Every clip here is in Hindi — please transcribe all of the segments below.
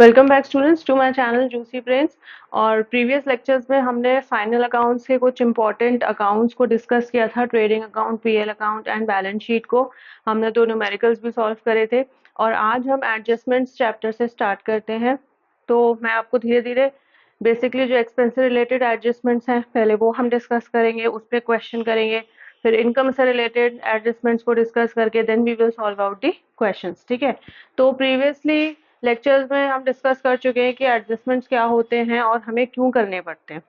Welcome back students to my channel juicy brains. और प्रीवियस लेक्चर्स में हमने फाइनल अकाउंट्स के कुछ इंपॉर्टेंट अकाउंट्स को डिस्कस किया था। Trading account, PL account and balance sheet को हमने दो न्यूमेरिकल्स भी सॉल्व करे थे। और आज हम एडजस्टमेंट्स चैप्टर से स्टार्ट करते हैं। तो मैं आपको धीरे धीरे बेसिकली जो एक्सपेंस से रिलेटेड एडजस्टमेंट्स हैं पहले वो हम डिस्कस करेंगे, उस पर क्वेश्चन करेंगे, फिर इनकम से रिलेटेड एडजस्टमेंट्स को डिस्कस करके then we will solve out the questions. ठीक है, तो प्रीवियसली लेक्चर्स में हम डिस्कस कर चुके हैं कि एडजस्टमेंट्स क्या होते हैं और हमें क्यों करने पड़ते हैं।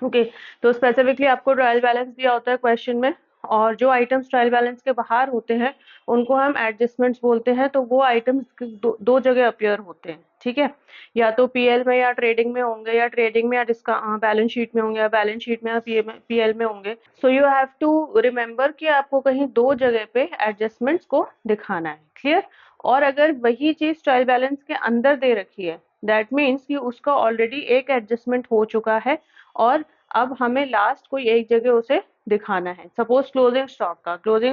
ओके, तो स्पेसिफिकली आपको ट्रायल बैलेंस दिया होता है क्वेश्चन में, और जो आइटम्स ट्रायल बैलेंस के बाहर होते हैं उनको हम एडजस्टमेंट्स बोलते हैं। तो वो आइटम्स दो जगह अपीयर होते हैं। ठीक है, या तो पीएल में या ट्रेडिंग में होंगे, या ट्रेडिंग में या बैलेंस शीट में होंगे, या बैलेंस शीट में या पीएल में होंगे। So you have to remember कि आपको कहीं दो जगह पे एडजस्टमेंट्स को दिखाना है। क्लियर? और अगर वही चीज ट्रायल बैलेंस के अंदर दे रखी है, दैट मीन्स कि उसका ऑलरेडी एक एडजस्टमेंट हो चुका है और अब हमें लास्ट कोई एक जगह उसे दिखाना है। सपोज क्लोजिंग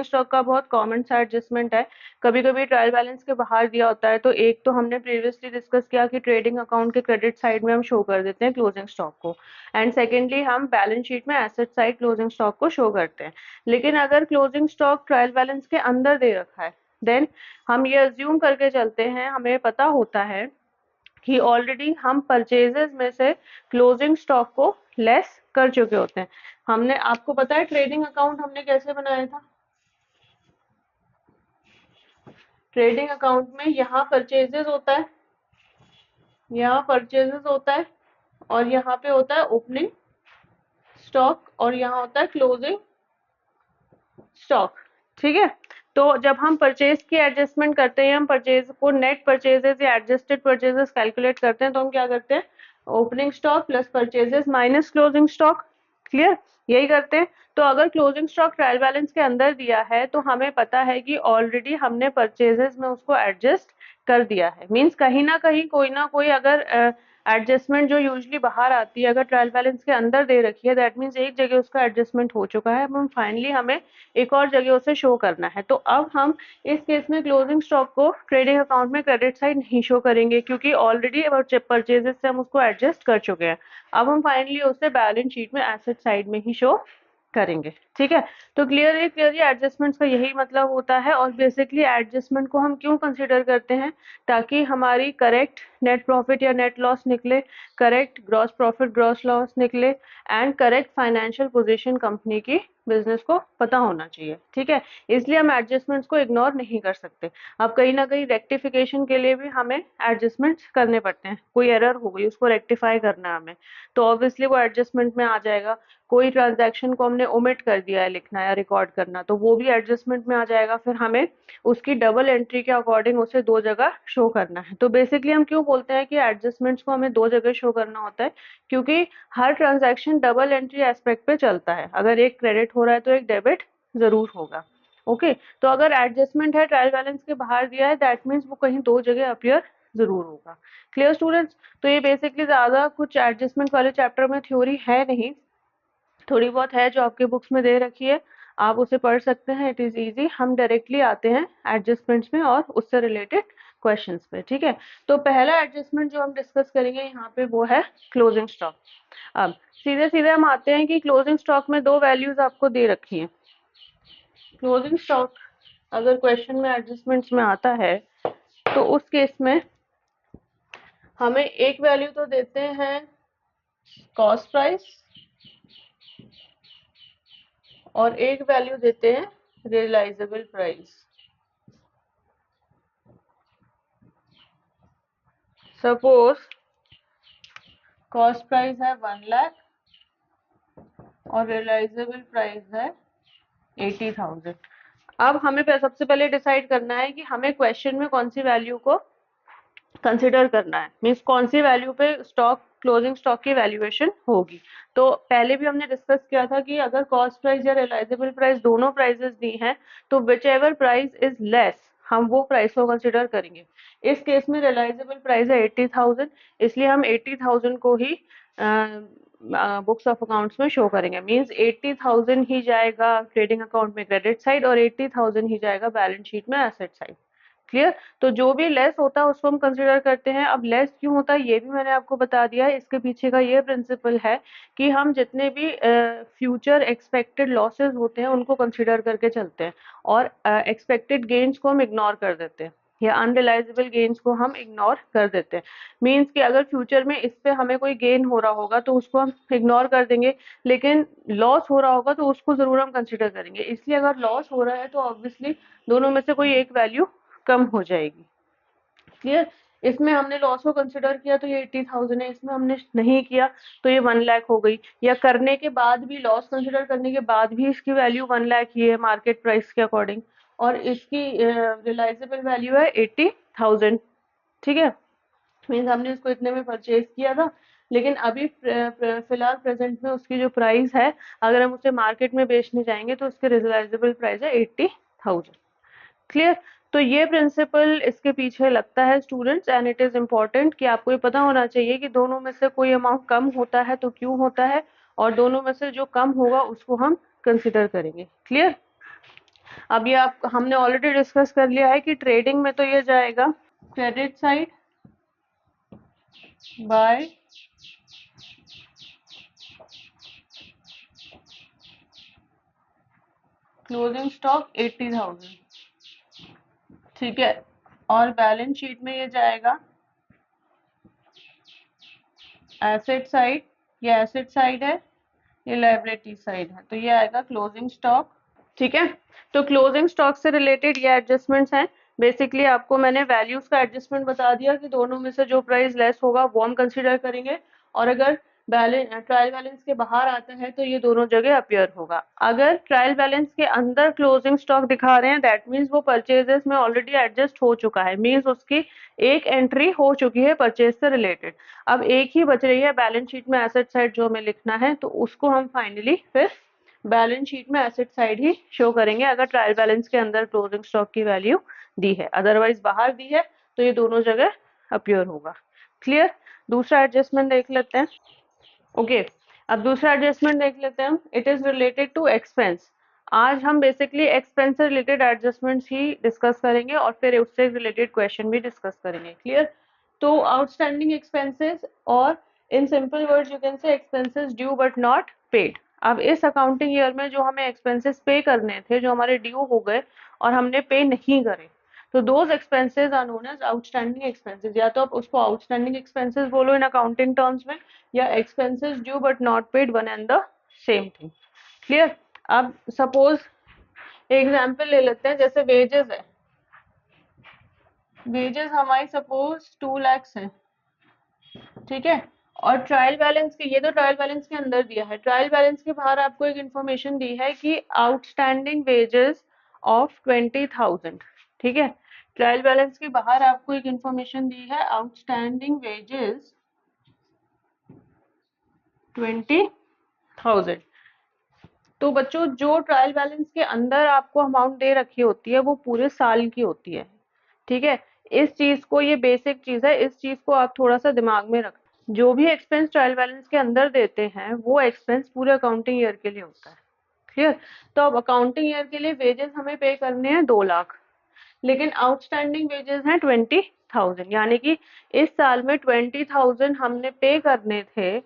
स्टॉक का बहुत कॉमन सा एडजस्टमेंट है। कभी कभी ट्रायल बैलेंस के बाहर दिया होता है, तो एक तो हमने प्रीवियसली डिस्कस किया कि ट्रेडिंग अकाउंट के क्रेडिट साइड में हम शो कर देते हैं क्लोजिंग स्टॉक को, एंड सेकेंडली हम बैलेंस शीट में एसेट साइड क्लोजिंग स्टॉक को शो करते हैं। लेकिन अगर क्लोजिंग स्टॉक ट्रायल बैलेंस के अंदर दे रखा है, देन हम ये अज्यूम करके चलते हैं, हमें पता होता है कि ऑलरेडी हम परचेजेस में से क्लोजिंग स्टॉक को लेस कर चुके होते हैं। हमने, आपको पता है ट्रेडिंग अकाउंट हमने कैसे बनाया था? ट्रेडिंग अकाउंट में यहाँ परचेजेस होता है, यहाँ परचेजेस होता है, और यहाँ पे होता है ओपनिंग स्टॉक, और यहाँ होता है क्लोजिंग स्टॉक। ठीक है, तो जब हम परचेज की एडजस्टमेंट करते हैं, हम परचेज को नेट परचेजेस या एडजस्टेड परचेजेस कैलकुलेट करते हैं, तो हम क्या करते हैं? Opening stock plus purchases minus closing stock. Clear? यही करते हैं। तो अगर क्लोजिंग स्टॉक ट्रायल बैलेंस के अंदर दिया है तो हमें पता है कि ऑलरेडी हमने परचेजेस में उसको एडजस्ट कर दिया है। मीन्स कहीं ना कहीं कोई ना कोई अगर एडजस्टमेंट जो यूजली बाहर आती है, अगर ट्रायल बैलेंस के अंदर दे रखी है, दैट मीन्स एक जगह उसका एडजस्टमेंट हो चुका है। अब हम फाइनली हमें एक और जगह उसे शो करना है। तो अब हम इस केस में क्लोजिंग स्टॉक को ट्रेडिंग अकाउंट में क्रेडिट साइड नहीं शो करेंगे, क्योंकि ऑलरेडी परचेजेस से हम उसको एडजस्ट कर चुके हैं। अब हम फाइनली उसे बैलेंस शीट में एसेट साइड में ही शो करेंगे। ठीक है, तो क्लियरली एडजस्टमेंट्स का यही मतलब होता है। और बेसिकली एडजस्टमेंट को हम क्यों कंसिडर करते हैं? ताकि हमारी करेक्ट नेट प्रॉफिट या नेट लॉस निकले, correct gross profit gross loss निकले, and correct financial position company की बिजनेस को पता होना चाहिए। ठीक है, इसलिए हम एडजस्टमेंट्स को इग्नोर नहीं कर सकते। अब कहीं ना कहीं रेक्टिफिकेशन के लिए भी हमें एडजस्टमेंट्स करने पड़ते हैं। कोई एरर हो गई, उसको रेक्टिफाई करना है हमें, तो ऑब्वियसली वो एडजस्टमेंट में आ जाएगा। कोई ट्रांजैक्शन को हमने ओमिट कर दिया है लिखना या रिकॉर्ड करना, तो वो भी एडजस्टमेंट में आ जाएगा। फिर हमें उसकी डबल एंट्री के अकॉर्डिंग उसे दो जगह शो करना है। तो बेसिकली हम क्यों बोलते हैं कि एडजस्टमेंट्स को हमें दो जगह शो करना होता है? क्योंकि हर ट्रांजैक्शन डबल एंट्री एस्पेक्ट पे चलता है। अगर एक क्रेडिट हो रहा है तो एक डेबिट जरूर होगा। ओके, तो अगर एडजस्टमेंट है ट्रायल बैलेंस के बाहर दिया है, दैट मीन्स वो कहीं दो जगह अपीयर जरूर होगा। Clear students? तो ये बेसिकली ज्यादा कुछ एडजस्टमेंट वाले चैप्टर में थ्योरी है नहीं, थोड़ी बहुत है जो आपके बुक्स में दे रखी है, आप उसे पढ़ सकते हैं। It is easy. हम डायरेक्टली आते हैं एडजस्टमेंट्स में और उससे रिलेटेड क्वेश्चंस पे। ठीक है, तो पहला एडजस्टमेंट जो हम डिस्कस करेंगे यहाँ पे वो है क्लोजिंग स्टॉक। अब सीधे सीधे हम आते हैं कि क्लोजिंग स्टॉक में दो वैल्यूज आपको दे रखी हैं। क्लोजिंग स्टॉक अगर क्वेश्चन में एडजस्टमेंट्स में आता है तो उस केस में हमें एक वैल्यू तो देते हैं कॉस्ट प्राइस, और एक वैल्यू देते हैं realisable price. Suppose cost price है 1 लाख और रियलाइजेबल प्राइस है 80,000। अब हमें सबसे पहले डिसाइड करना है कि हमें क्वेश्चन में कौन सी वैल्यू को कंसिडर करना है। मीन्स कौन सी वैल्यू पे स्टॉक, क्लोजिंग स्टॉक की वैल्यूएशन होगी। तो पहले भी हमने डिस्कस किया था कि अगर कॉस्ट प्राइस या रियलाइजेबल प्राइस दोनों प्राइसेस दी हैं, तो which ever price is less हम वो प्राइस को कंसिडर करेंगे। इस केस में रियलाइजेबल प्राइस है 80,000, इसलिए हम 80,000 को ही बुक्स ऑफ अकाउंट्स में शो करेंगे। मीन्स 80,000 ही जाएगा ट्रेडिंग अकाउंट में क्रेडिट साइड और 80,000 ही जाएगा बैलेंस शीट में एसेट साइड। क्लियर। तो जो भी लेस होता है उसको हम कंसिडर करते हैं। अब लेस क्यों होता है ये भी मैंने आपको बता दिया है। इसके पीछे का ये प्रिंसिपल है कि हम जितने भी फ्यूचर एक्सपेक्टेड लॉसेस होते हैं उनको कंसिडर करके चलते हैं और एक्सपेक्टेड गेन्स को हम इग्नोर कर देते हैं या अनरिलाइजेबल गेन्स को हम इग्नोर कर देते हैं। मीन्स कि अगर फ्यूचर में इस पे हमें कोई गेन हो रहा होगा तो उसको हम इग्नोर कर देंगे, लेकिन लॉस हो रहा होगा तो उसको ज़रूर हम कंसिडर करेंगे। इसलिए अगर लॉस हो रहा है तो ऑब्वियसली दोनों में से कोई एक वैल्यू कम हो जाएगी। क्लियर। इसमें हमने लॉस को कंसिडर किया तो ये 80,000 है, इसमें हमने नहीं किया तो ये 1 लाख हो गई, या करने के बाद भी लॉस कंसिडर करने के बाद भी इसकी वैल्यू 1 लाख ही है मार्केट प्राइस के अकॉर्डिंग, और इसकी रिलाइजेबल वैल्यू है 80,000। ठीक है, मीन्स हमने इसको इतने में परचेज किया था, लेकिन अभी फिलहाल प्रेजेंट में उसकी जो प्राइस है अगर हम उसे मार्केट में बेचने जाएंगे तो उसकी रियलाइजेबल प्राइस है 80,000। क्लियर। तो ये प्रिंसिपल इसके पीछे लगता है students, and it is important कि आपको ये पता होना चाहिए कि दोनों में से कोई अमाउंट कम होता है तो क्यों होता है, और दोनों में से जो कम होगा उसको हम कंसिडर करेंगे। क्लियर। अब ये आप हमने ऑलरेडी डिस्कस कर लिया है कि ट्रेडिंग में तो ये जाएगा credit side by closing stock 80,000। ठीक है, और बैलेंस शीट में ये जाएगा एसेट साइड, ये एसेट साइड है, ये लायबिलिटी साइड है, तो ये आएगा क्लोजिंग स्टॉक। ठीक है, तो क्लोजिंग स्टॉक से रिलेटेड ये एडजस्टमेंट्स हैं। बेसिकली आपको मैंने वैल्यूज का एडजस्टमेंट बता दिया कि दोनों में से जो प्राइस लेस होगा वो हम कंसीडर करेंगे, और अगर ट्रायल बैलेंस के बाहर आता है तो ये दोनों जगह अपीयर होगा। अगर ट्रायल बैलेंस के अंदर क्लोजिंग स्टॉक दिखा रहे हैं दैट मीन्स वो परचेजेस में ऑलरेडी एडजस्ट हो चुका है, मीन्स उसकी एक एंट्री हो चुकी है परचेज से रिलेटेड। अब एक ही बच रही है बैलेंस शीट में एसेट साइड जो हमें लिखना है, तो उसको हम फाइनली फिर बैलेंस शीट में एसेट साइड ही शो करेंगे अगर ट्रायल बैलेंस के अंदर क्लोजिंग स्टॉक की वैल्यू दी है, अदरवाइज बाहर दी है तो ये दोनों जगह अपीयर होगा। क्लियर। दूसरा एडजस्टमेंट देख लेते हैं। ओके, अब दूसरा एडजस्टमेंट देख लेते हैं। It is related to expense. आज हम बेसिकली एक्सपेंस से रिलेटेड एडजस्टमेंट्स ही डिस्कस करेंगे और फिर उससे रिलेटेड क्वेश्चन भी डिस्कस करेंगे। क्लियर। तो आउटस्टैंडिंग एक्सपेंसेस, और in simple words you can say expenses due but not paid. अब इस अकाउंटिंग ईयर में जो हमें एक्सपेंसेस पे करने थे, जो हमारे ड्यू हो गए और हमने पे नहीं करे, तो those expenses are known as outstanding expenses. या तो आप उसको आउटस्टैंडिंग एक्सपेंसेस बोलो इन अकाउंटिंग टर्म्स में, या expenses due but not paid, one and the same thing. Clear. अब सपोज एग्जाम्पल ले लेते हैं, जैसे वेजेस है, वेजेस हमारी सपोज 2 लाख है। ठीक है, और ट्रायल बैलेंस के, ये तो ट्रायल बैलेंस के अंदर दिया है, ट्रायल बैलेंस के बाहर आपको एक इन्फॉर्मेशन दी है कि आउटस्टैंडिंग वेजेस ऑफ 20,000। ठीक है, ट्रायल बैलेंस के बाहर आपको एक इन्फॉर्मेशन दी है आउटस्टैंडिंग वेजेस 20,000। तो बच्चों जो ट्रायल बैलेंस के अंदर आपको अमाउंट दे रखी होती है वो पूरे साल की होती है। ठीक है, इस चीज को, ये बेसिक चीज है, इस चीज को आप थोड़ा सा दिमाग में रख। जो भी एक्सपेंस ट्रायल बैलेंस के अंदर देते हैं वो एक्सपेंस पूरे अकाउंटिंग ईयर के लिए होता है। क्लियर। तो अब अकाउंटिंग ईयर के लिए वेजेस हमें पे करने हैं 2 लाख, लेकिन आउटस्टैंडिंग वेजेस हैं 20,000, यानी कि इस साल में 20,000 हमने पे करने थे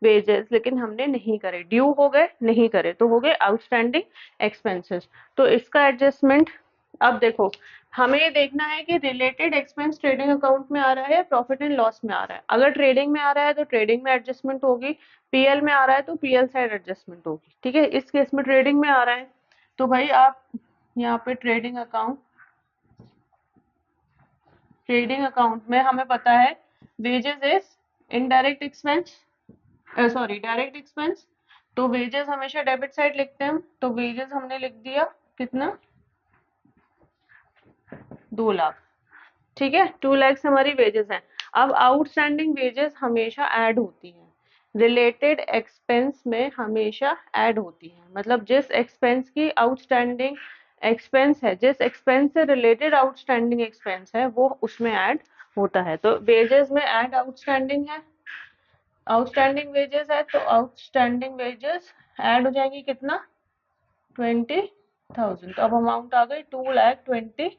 वेजेस, लेकिन हमने नहीं करे, ड्यू हो गए, नहीं करे, तो हो गए आउटस्टैंडिंग एक्सपेंसेस। तो इसका एडजस्टमेंट, अब देखो हमें ये देखना है कि रिलेटेड एक्सपेंस ट्रेडिंग अकाउंट में आ रहा है, प्रॉफिट एंड लॉस में आ रहा है। अगर ट्रेडिंग में आ रहा है तो ट्रेडिंग में एडजस्टमेंट होगी, पीएल में आ रहा है तो पीएल साइड एडजस्टमेंट होगी। ठीक है, इस केस में ट्रेडिंग में आ रहा है तो भाई आप यहाँ पे ट्रेडिंग अकाउंट में हमें पता है wages is indirect expense, sorry direct expense, तो वेजेस हमेशा डेबिट साइड लिखते हैं हम, तो वेजेस हमने लिख दिया कितना, 2 लाख। ठीक है, 2 लाख हमारी वेजेस हैं। अब आउटस्टैंडिंग वेजेस हमेशा ऐड होती हैं, रिलेटेड एक्सपेंस में हमेशा ऐड होती है, मतलब जिस एक्सपेंस की आउटस्टैंडिंग एक्सपेंस है, जिस एक्सपेंस से रिलेटेड आउटस्टैंडिंग एक्सपेंस है वो उसमें ऐड होता है। तो वेजेस में ऐड आउटस्टैंडिंग है, आउटस्टैंडिंग वेजेस है, तो आउटस्टैंडिंग वेजेस ऐड हो जाएंगी कितना, 20,000। तो अब अमाउंट आ गई 2,20,000।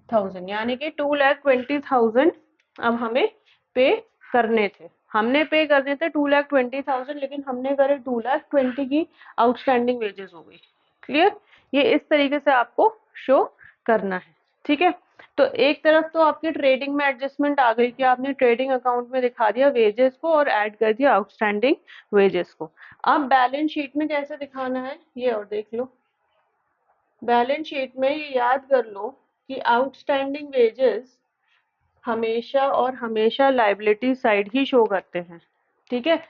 थाउजेंड, यानी कि 2,20,000 अब हमें पे करने थे। हमने पे करने थे 2,20,000, लेकिन हमने करे 2,20,000 की आउटस्टैंडिंग वेजेस हो गई। क्लियर? ये इस तरीके से आपको शो करना है। ठीक है, तो एक तरफ तो आपकी ट्रेडिंग में एडजस्टमेंट आ गई कि आपने ट्रेडिंग अकाउंट में दिखा दिया वेजेस को और ऐड कर दिया आउटस्टैंडिंग वेजेस को। अब बैलेंस शीट में कैसे दिखाना है ये और देख लो। बैलेंस शीट में ये याद कर लो कि आउटस्टैंडिंग वेजेस हमेशा और हमेशा लायबिलिटी साइड ही शो करते हैं। ठीक है,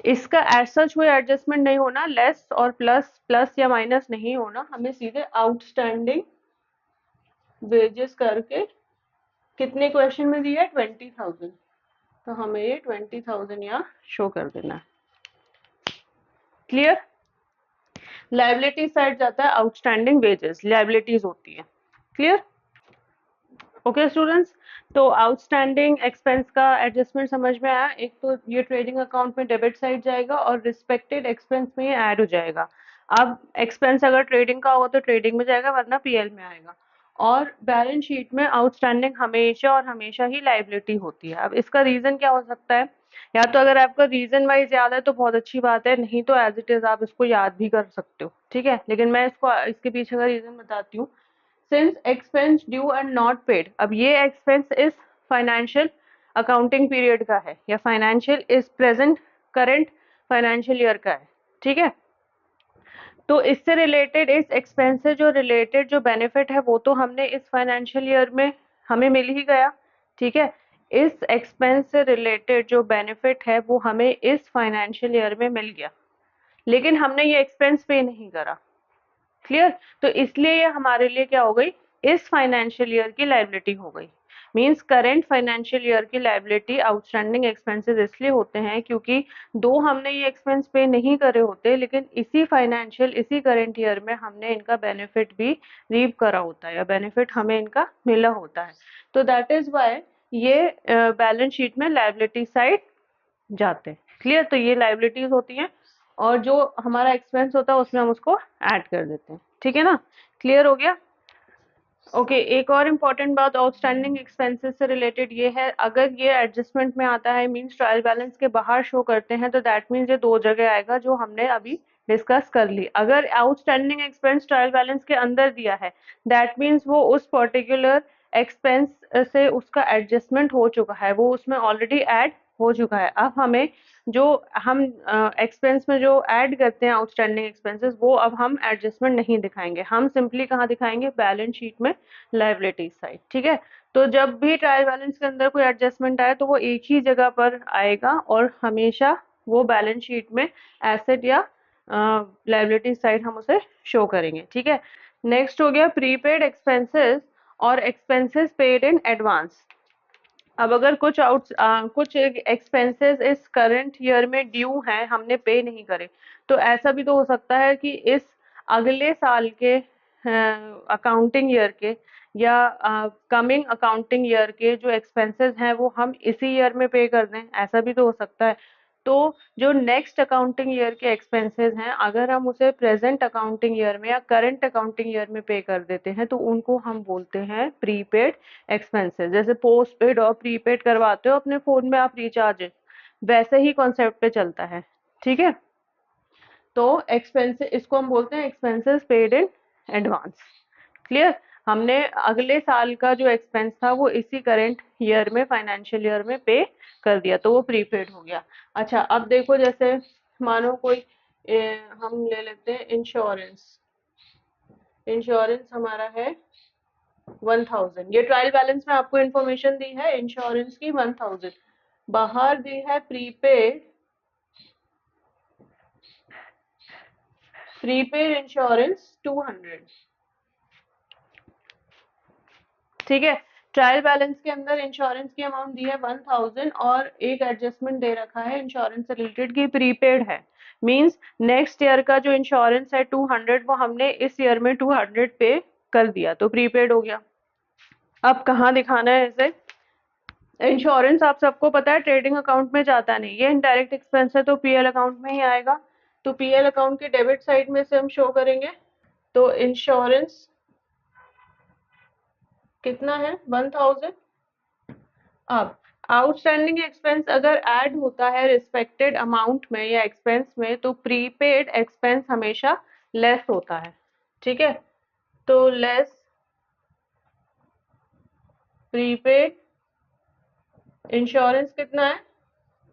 इसका एज सच कोई एडजस्टमेंट नहीं होना, लेस और प्लस, प्लस या माइनस नहीं होना, हमें सीधे आउटस्टैंडिंग वेजेस करके, कितने क्वेश्चन में दिया है 20,000, तो हमें ये 20,000 यहाँ शो कर देना है। क्लियर? लायबिलिटी साइड जाता है आउटस्टैंडिंग वेजेस, लायबिलिटीज होती है। क्लियर? ओके स्टूडेंट्स, तो आउटस्टैंडिंग एक्सपेंस का एडजस्टमेंट समझ में आया। एक तो ये ट्रेडिंग अकाउंट में डेबिट साइड जाएगा और रिस्पेक्टेड एक्सपेंस में ये ऐड हो जाएगा। अब एक्सपेंस अगर ट्रेडिंग का होगा तो ट्रेडिंग में जाएगा, वरना पीएल में आएगा। और बैलेंस शीट में आउटस्टैंडिंग हमेशा और हमेशा ही लायबिलिटी होती है। अब इसका रीजन क्या हो सकता है? या तो अगर आपका रीजन वाइज याद है तो बहुत अच्छी बात है, नहीं तो एज इट इज आप इसको याद भी कर सकते हो। ठीक है, लेकिन मैं इसको इसके पीछे का रीजन बताती हूँ। Since expense due and not paid, अब ये एक्सपेंस इस फाइनेंशियल अकाउंटिंग पीरियड का है या फाइनेंशियल इस प्रेजेंट करंट फाइनेंशियल ईयर का है। ठीक है, तो इससे रिलेटेड इस एक्सपेंस से जो रिलेटेड जो बेनिफिट है वो तो हमने इस फाइनेंशियल ईयर में हमें मिल ही गया। ठीक है, इस एक्सपेंस से रिलेटेड जो बेनिफिट है वो हमें इस फाइनेंशियल ईयर में मिल गया, लेकिन हमने ये एक्सपेंस पे नहीं करा। क्लियर? तो इसलिए ये हमारे लिए क्या हो गई, इस फाइनेंशियल ईयर की लायबिलिटी हो गई। मींस करंट फाइनेंशियल ईयर की लायबिलिटी आउटस्टैंडिंग एक्सपेंसेस इसलिए होते हैं क्योंकि दो हमने ये एक्सपेंस पे नहीं करे होते, लेकिन इसी फाइनेंशियल इसी करंट ईयर में हमने इनका बेनिफिट भी रीप करा होता है या बेनिफिट हमें इनका मिला होता है। तो दैट इज वाई ये बैलेंस शीट में लायबिलिटी साइड जाते हैं। क्लियर? तो ये लायबिलिटीज होती हैं और जो हमारा एक्सपेंस होता है उसमें हम उसको ऐड कर देते हैं। ठीक है ना? क्लियर हो गया? ओके, एक और इम्पॉर्टेंट बात आउटस्टैंडिंग एक्सपेंसेस से रिलेटेड ये है, अगर ये एडजस्टमेंट में आता है मींस ट्रायल बैलेंस के बाहर शो करते हैं तो दैट मीन्स ये दो जगह आएगा जो हमने अभी डिस्कस कर ली। अगर आउटस्टैंडिंग एक्सपेंस ट्रायल बैलेंस के अंदर दिया है दैट मीन्स वो उस पर्टिकुलर एक्सपेंस से उसका एडजस्टमेंट हो चुका है, वो उसमें ऑलरेडी ऐड हो चुका है। अब हमें जो हम एक्सपेंस में जो ऐड करते हैं आउटस्टैंडिंग एक्सपेंसेस वो अब हम एडजस्टमेंट नहीं दिखाएंगे, हम सिंपली कहाँ दिखाएंगे, बैलेंस शीट में लायबिलिटी साइड। ठीक है, तो जब भी ट्रायल बैलेंस के अंदर कोई एडजस्टमेंट आए तो वो एक ही जगह पर आएगा और हमेशा वो बैलेंस शीट में एसेट या लायबिलिटी साइड हम उसे शो करेंगे। ठीक है, नेक्स्ट हो गया प्रीपेड एक्सपेंसेस और एक्सपेंसेस पेड इन एडवांस। अब अगर कुछ एक्सपेंसेस इस करंट ईयर में ड्यू हैं, हमने पे नहीं करे, तो ऐसा भी तो हो सकता है कि इस अगले साल के अकाउंटिंग ईयर के या कमिंग अकाउंटिंग ईयर के जो एक्सपेंसेस हैं वो हम इसी ईयर में पे कर दें, ऐसा भी तो हो सकता है। तो जो नेक्स्ट अकाउंटिंग ईयर के एक्सपेंसेस हैं अगर हम उसे प्रेजेंट अकाउंटिंग ईयर में या करंट अकाउंटिंग ईयर में पे कर देते हैं तो उनको हम बोलते हैं प्रीपेड एक्सपेंसेस। जैसे पोस्ट पेड और प्रीपेड करवाते हो अपने फोन में आप रिचार्ज, वैसे ही कॉन्सेप्ट पे चलता है। ठीक है, तो एक्सपेंसेस इसको हम बोलते हैं expenses paid in advance. Clear? हमने अगले साल का जो एक्सपेंस था वो इसी करंट ईयर में फाइनेंशियल ईयर में पे कर दिया तो वो प्रीपेड हो गया। अच्छा, अब देखो जैसे मानो कोई हम ले लेते हैं इंश्योरेंस। इंश्योरेंस हमारा है 1,000, ये ट्रायल बैलेंस में आपको इन्फॉर्मेशन दी है इंश्योरेंस की 1,000, बाहर दी है प्रीपेड इंश्योरेंस 200। ठीक है, ट्रायल बैलेंस के अंदर इंश्योरेंस की अमाउंट दी है 1,000 और एक एडजस्टमेंट दे रखा है इंश्योरेंस से रिलेटेड की प्रीपेड है। मींस नेक्स्ट ईयर का जो इंश्योरेंस है 200 वो हमने इस ईयर में 200 पे कर दिया तो प्रीपेड हो गया। अब कहाँ दिखाना है इसे? इंश्योरेंस आप सबको पता है ट्रेडिंग अकाउंट में जाता नहीं, ये इनडायरेक्ट एक्सपेंस है तो पीएल अकाउंट में ही आएगा। तो पीएल अकाउंट के डेबिट साइड में से हम शो करेंगे। तो इंश्योरेंस कितना है 1000। अब आउटस्टैंडिंग एक्सपेंस अगर ऐड होता है रिस्पेक्टेड अमाउंट में या एक्सपेंस में, तो प्रीपेड एक्सपेंस हमेशा लेस होता है। ठीक है, तो लेस प्रीपेड इंश्योरेंस कितना है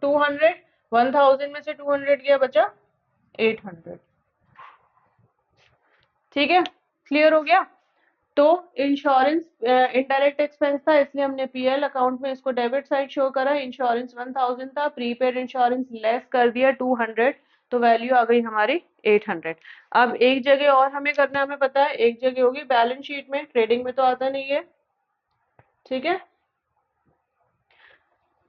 200। 1000 में से 200 गया, बचा 800। ठीक है, क्लियर हो गया। तो इंश्योरेंस इनडायरेक्ट एक्सपेंस था, इसलिए हमने पीएल अकाउंट में इसको डेबिट साइड शो करा। इंश्योरेंस 1000 था, प्रीपेड इंश्योरेंस लेस कर दिया 200, तो वैल्यू आ गई हमारी 800। अब एक जगह और हमें करना, हमें पता है एक जगह होगी बैलेंस शीट में, ट्रेडिंग में तो आता नहीं है। ठीक है,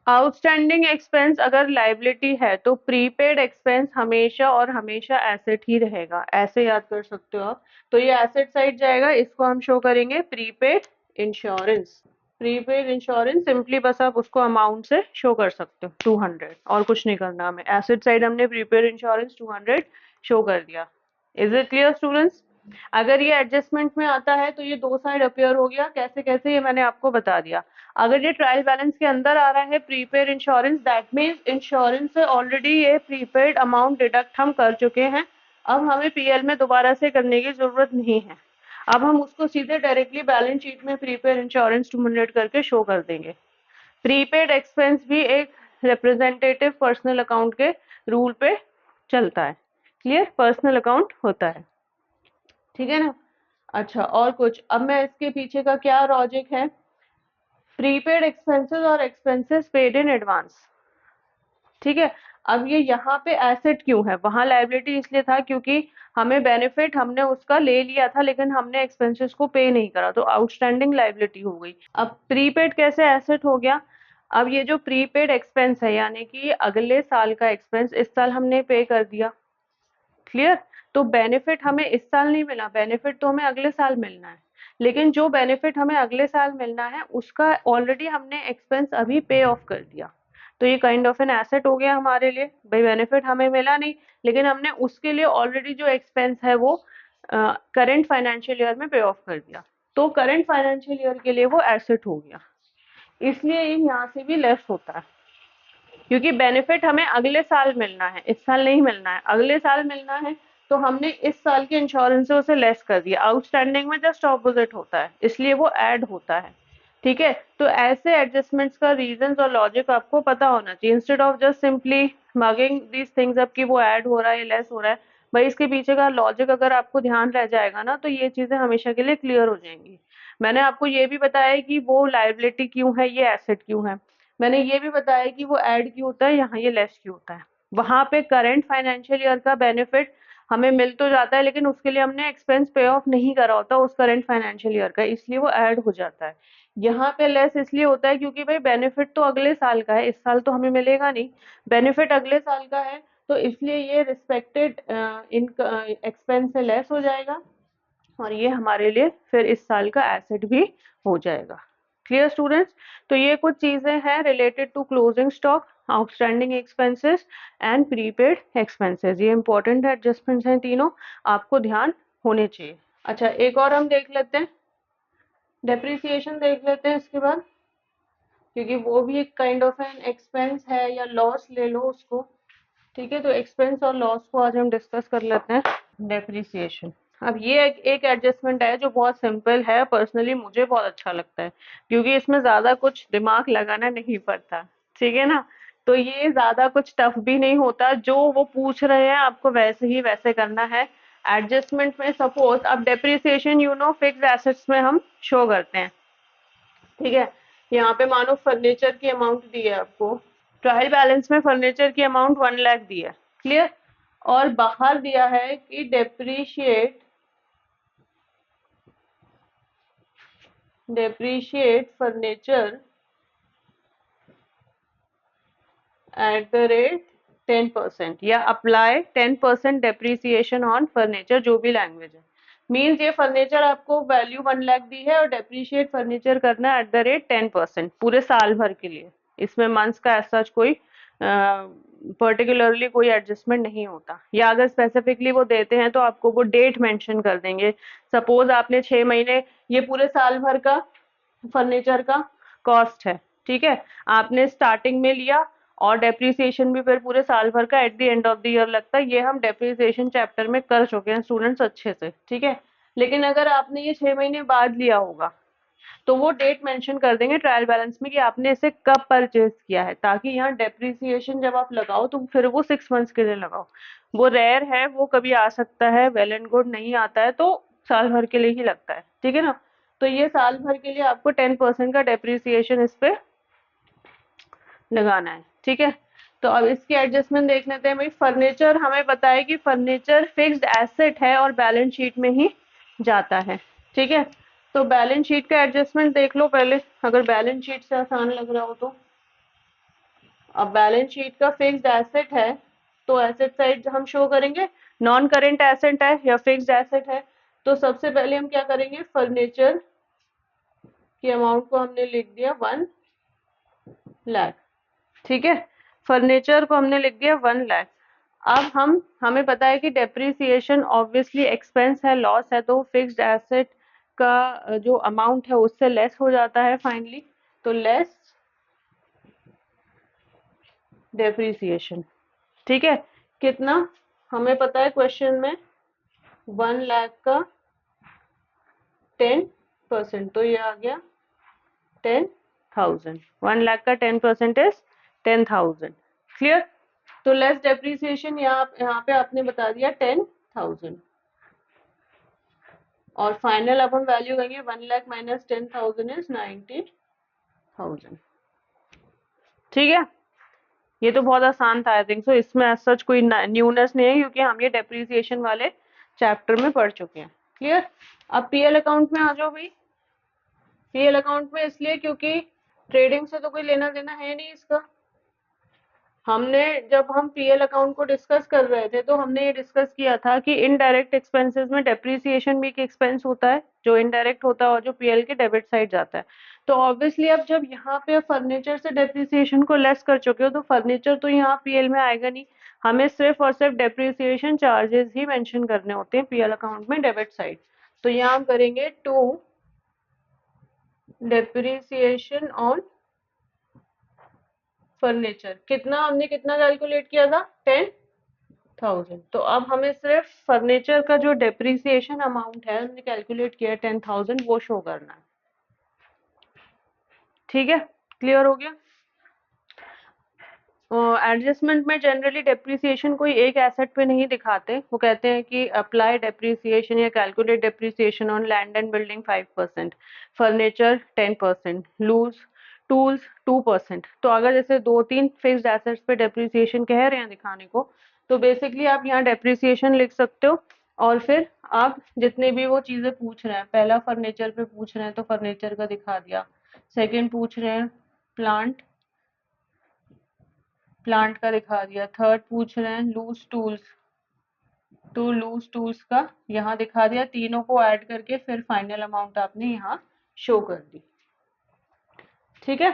आउटस्टैंडिंग एक्सपेंस अगर लाइबिलिटी है तो प्रीपेड एक्सपेंस हमेशा और हमेशा एसेट ही रहेगा, ऐसे याद कर सकते हो आप। तो ये एसेट साइड जाएगा, इसको हम शो करेंगे prepaid insurance. Prepaid insurance simply बस आप उसको अमाउंट से शो कर सकते हो 200, और कुछ नहीं करना हमें। एसेट साइड हमने प्रीपेड इंश्योरेंस 200 शो कर दिया। Is it clear students? अगर ये एडजस्टमेंट में आता है तो ये दो साइड अपियर हो गया, कैसे कैसे ये मैंने आपको बता दिया। अगर ये ट्रायल बैलेंस के अंदर आ रहा है prepaid insurance, that means insurance से ऑलरेडी ये प्रीपेड अमाउंट डिडक्ट हम कर चुके हैं। अब हमें पीएल में दोबारा से करने की जरूरत नहीं है। अब हम उसको सीधे डायरेक्टली बैलेंस शीट में प्रीपेड इंश्योरेंस 200 करके शो कर देंगे। प्रीपेड एक्सपेंस भी एक रिप्रेजेंटेटिव पर्सनल अकाउंट के रूल पे चलता है। क्लियर, पर्सनल अकाउंट होता है। ठीक है ना। अच्छा, और कुछ, अब मैं इसके पीछे का क्या लॉजिक है, प्रीपेड एक्सपेंसेस और एक्सपेंसेस पेड इन एडवांस। ठीक है, अब ये यहाँ पे एसेट क्यों है, वहां लायबिलिटी इसलिए था क्योंकि हमें बेनिफिट हमने उसका ले लिया था लेकिन हमने एक्सपेंसेस को पे नहीं करा, तो आउटस्टैंडिंग लायबिलिटी हो गई। अब प्रीपेड कैसे एसेट हो गया, अब ये जो प्रीपेड एक्सपेंस है यानी कि अगले साल का एक्सपेंस इस साल हमने पे कर दिया। क्लियर, तो बेनिफिट हमें इस साल नहीं मिला, बेनिफिट तो हमें अगले साल मिलना है, लेकिन जो बेनिफिट हमें अगले साल मिलना है उसका ऑलरेडी हमने एक्सपेंस अभी पे ऑफ कर दिया, तो ये काइंड ऑफ एन एसेट हो गया हमारे लिए। भाई बेनिफिट हमें मिला नहीं लेकिन हमने उसके लिए ऑलरेडी जो एक्सपेंस है वो करंट फाइनेंशियल ईयर में पे ऑफ कर दिया, तो करंट फाइनेंशियल ईयर के लिए वो एसेट हो गया। इसलिए ये यहाँ से भी लेस होता है क्योंकि बेनिफिट हमें अगले साल मिलना है, इस साल नहीं मिलना है, अगले साल मिलना है, तो हमने इस साल के इंश्योरेंस से उसे लेस कर दिया। आउटस्टैंडिंग में जस्ट ऑपोजिट होता है, इसलिए वो ऐड होता है। ठीक है, तो ऐसे एडजस्टमेंट्स का रीजंस और लॉजिक आपको पता होना चाहिए, instead of just simply mugging these things up कि वो ऐड हो रहा है लेस हो रहा है। भाई इसके पीछे का लॉजिक अगर आपको ध्यान रह जाएगा ना तो ये चीजें हमेशा के लिए क्लियर हो जाएंगी। मैंने आपको ये भी बताया कि वो लायबिलिटी क्यों है, ये एसेट क्यों है, मैंने ये भी बताया कि वो ऐड क्यों होता है, यहाँ ये लेस क्यों होता है। वहां पे करंट फाइनेंशियल ईयर का बेनिफिट हमें मिल तो जाता है लेकिन उसके लिए हमने एक्सपेंस पे ऑफ नहीं करा होता उस करंट फाइनेंशियल ईयर का, इसलिए वो ऐड हो जाता है। यहाँ पे लेस इसलिए होता है क्योंकि भाई बेनिफिट तो अगले साल का है, इस साल तो हमें मिलेगा नहीं, बेनिफिट अगले साल का है, तो इसलिए ये रिस्पेक्टेड इन एक्सपेंस से लेस हो जाएगा और ये हमारे लिए फिर इस साल का एसेट भी हो जाएगा। Clear students? तो ये कुछ चीजें हैं related to closing stock, outstanding expenses and prepaid expenses. ये इंपॉर्टेंट एडजस्टमेंट्स हैं तीनों, आपको ध्यान होने चाहिए। अच्छा, एक और हम देख लेते हैं, डेप्रिसिएशन देख लेते हैं इसके बाद, क्योंकि वो भी एक काइंड ऑफ एन एक्सपेंस है या लॉस ले लो उसको। ठीक है, तो एक्सपेंस और लॉस को आज हम डिस्कस कर लेते हैं। डेप्रिसिएशन, अब ये एक एडजस्टमेंट है जो बहुत सिंपल है, पर्सनली मुझे बहुत अच्छा लगता है क्योंकि इसमें ज्यादा कुछ दिमाग लगाना नहीं पड़ता। ठीक है ना, तो ये ज्यादा कुछ टफ भी नहीं होता, जो वो पूछ रहे हैं आपको वैसे ही वैसे करना है। एडजस्टमेंट में सपोज अब डेप्रिसिएशन फिक्स्ड एसेट्स में हम शो करते हैं। ठीक है, यहाँ पे मानो फर्नीचर की अमाउंट दी है आपको, ट्रायल बैलेंस में फर्नीचर की अमाउंट 1 लाख दी है। क्लियर, और बाहर दिया है कि depreciate furniture at the rate 10% या अप्लाई 10% डेप्रीसिएशन ऑन फर्नीचर, जो भी लैंग्वेज है। मीन्स ये फर्नीचर आपको वैल्यू 1 लाख दी है और डेप्रीशिएट फर्नीचर करना है एट द रेट 10% पूरे साल भर के लिए। इसमें मंथ्स का ऐसा कोई पर्टिकुलरली कोई एडजस्टमेंट नहीं होता, या अगर स्पेसिफिकली वो देते हैं तो आपको वो डेट मेंशन कर देंगे। सपोज आपने 6 महीने, ये पूरे साल भर का फर्नीचर का कॉस्ट है, ठीक है। आपने स्टार्टिंग में लिया और डेप्रिसिएशन भी फिर पूरे साल भर का at the end of the year लगता है। ये हम डेप्रिसिएशन चैप्टर में कर चुके हैं स्टूडेंट्स अच्छे से, ठीक है। लेकिन अगर आपने ये 6 महीने बाद लिया होगा तो वो डेट मेंशन कर देंगे ट्रायल बैलेंस में कि आपने इसे कब परचेज किया है, ताकि यहाँ डेप्रिसिएशन जब आप लगाओ तो फिर वो 6 मंथ्स के लिए लगाओ। वो रेयर है, वो कभी आ सकता है, वेल एंड गुड, नहीं आता है तो साल भर के लिए ही लगता है, ठीक है ना। तो ये साल भर के लिए आपको 10% का डेप्रिसिएशन इस पे लगाना है, ठीक है। तो अब इसकी एडजस्टमेंट देख लेते हैं भाई। फर्नीचर हमें पता है कि फर्नीचर फिक्स्ड एसेट है और बैलेंस शीट में ही जाता है, ठीक है। तो बैलेंस शीट का एडजस्टमेंट देख लो पहले, अगर बैलेंस शीट से आसान लग रहा हो तो। अब बैलेंस शीट का फिक्स्ड एसेट है तो एसेट साइड हम शो करेंगे, नॉन करेंट एसेट है या फिक्स्ड एसेट है। तो सबसे पहले हम क्या करेंगे, फर्नीचर की अमाउंट को हमने लिख दिया 1 लाख, ठीक है। फर्नीचर को हमने लिख दिया 1 लाख। अब हमें पता है कि डेप्रिसिएशन ऑब्वियसली एक्सपेंस है, लॉस है, तो फिक्स्ड एसेट का जो अमाउंट है उससे लेस हो जाता है फाइनली। तो लेस डेप्रिसिएशन, ठीक है। कितना हमें पता है क्वेश्चन में, 1 लाख का 10%, तो ये आ गया 10,000। 1 लाख का 10% इज 10,000, क्लियर। तो लेस डेप्रिसिएशन यहाँ पे आपने बता दिया 10,000 और फाइनल अब हम वैल्यू करेंगे 1 लाख माइनस 10,000 इज 90,000, ठीक है। ये तो बहुत आसान था, आई थिंक सो इसमें एज सच कोई न्यूनेस नहीं है क्योंकि हम ये डेप्रिसिएशन वाले चैप्टर में पढ़ चुके हैं, क्लियर। अब पीएल अकाउंट में आ जाओ भाई। पीएल अकाउंट में इसलिए क्योंकि ट्रेडिंग से तो कोई लेना देना है नहीं इसका। हमने जब हम पीएल अकाउंट को डिस्कस कर रहे थे तो हमने ये डिस्कस किया था कि इनडायरेक्ट एक्सपेंसेस में डेप्रिसिएशन भी एक एक्सपेंस होता है जो इनडायरेक्ट होता है और जो पीएल के डेबिट साइड जाता है। तो ऑब्वियसली अब जब यहाँ पे फर्नीचर से डेप्रिसिएशन को लेस कर चुके हो तो फर्नीचर तो यहाँ पीएल में आएगा नहीं, हमें सिर्फ और सिर्फ डेप्रिसिएशन चार्जेस ही मेंशन करने होते हैं पीएल अकाउंट में डेबिट साइड। तो यहाँ हम करेंगे टू डेप्रिसिएशन ऑन फर्नीचर। हमने कितना कैलकुलेट किया था, 10,000। तो अब हमें सिर्फ फर्नीचर का जो डेप्रिसिएशन अमाउंट है हमने कैलकुलेट किया 10,000, वो शो करना है, ठीक है। क्लियर हो गया। एडजस्टमेंट में जनरली डेप्रिसिएशन कोई एक एसेट पे नहीं दिखाते, वो कहते हैं कि अप्लाई डेप्रिसिएशन या calculate depreciation on land and building 5%, furniture 10%, loose tools 2%। तो अगर जैसे 2-3 फिक्स्ड एसेट्स पे डेप्रिसिएशन कह रहे हैं दिखाने को तो बेसिकली आप यहाँ डेप्रिसिएशन लिख सकते हो और फिर आप जितने भी वो चीजें पूछ रहे हैं, पहला फर्नीचर पे पूछ रहे हैं तो फर्नीचर का दिखा दिया, सेकेंड पूछ रहे हैं प्लांट का दिखा दिया, थर्ड पूछ रहे हैं लूज टूल्स तो लूज टूल्स का यहाँ दिखा दिया, तीनों को ऐड करके फिर फाइनल अमाउंट आपने यहाँ शो कर दी, ठीक है।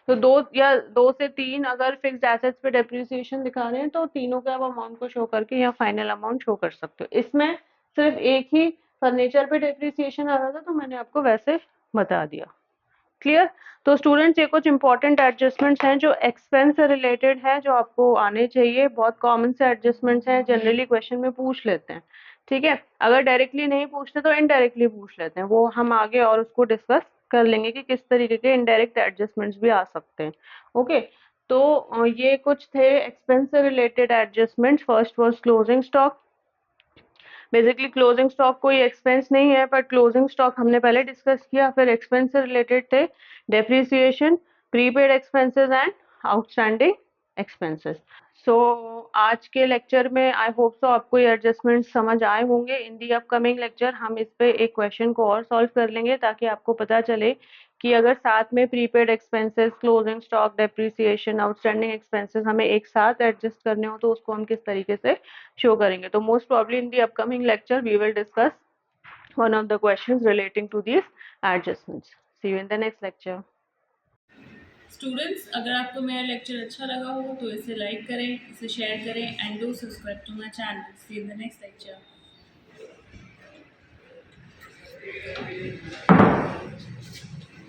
तो 2 से 3 अगर फिक्स्ड एसेट्स पे डेप्रिसिएशन दिखा रहे हैं तो तीनों के आप अमाउंट को शो करके यहाँ फाइनल अमाउंट शो कर सकते हो। इसमें सिर्फ एक ही फर्नीचर पे डेप्रिसिएशन आ रहा था तो मैंने आपको वैसे बता दिया, क्लियर। तो स्टूडेंट्स ये कुछ इंपॉर्टेंट एडजस्टमेंट्स हैं जो एक्सपेंस से रिलेटेड है, जो आपको आने चाहिए। बहुत कॉमन से एडजस्टमेंट्स हैं, जनरली क्वेश्चन में पूछ लेते हैं, ठीक है। अगर डायरेक्टली नहीं पूछते तो इनडायरेक्टली पूछ लेते हैं, वो हम आगे और उसको डिस्कस कर लेंगे कि किस तरीके के इनडायरेक्ट एडजस्टमेंट्स भी आ सकते हैं, ओके। तो ये कुछ थे एक्सपेंस से related adjustments. First was closing stock. Basically closing stock कोई एक्सपेंस नहीं है पर क्लोजिंग स्टॉक हमने पहले डिस्कस किया। फिर एक्सपेंस से रिलेटेड थे depreciation, prepaid expenses and outstanding expenses. So आज के लेक्चर में आई होप सो आपको ये एडजस्टमेंट समझ आए होंगे। इन दी अपकमिंग लेक्चर हम इस पे एक क्वेश्चन को और सॉल्व कर लेंगे ताकि आपको पता चले कि अगर साथ में prepaid expenses, closing stock, depreciation, outstanding expenses हमें एक साथ एडजस्ट करने हो तो उसको हम किस तरीके से शो करेंगे। तो most probably in the upcoming lecture we will discuss one of the questions relating to these adjustments. See you in the next lecture. Students, अगर आपको मेरा लेक्चर अच्छा लगा हो तो इसे लाइक करें, इसे शेयर करें and do subscribe to my channel. See you in the next lecture.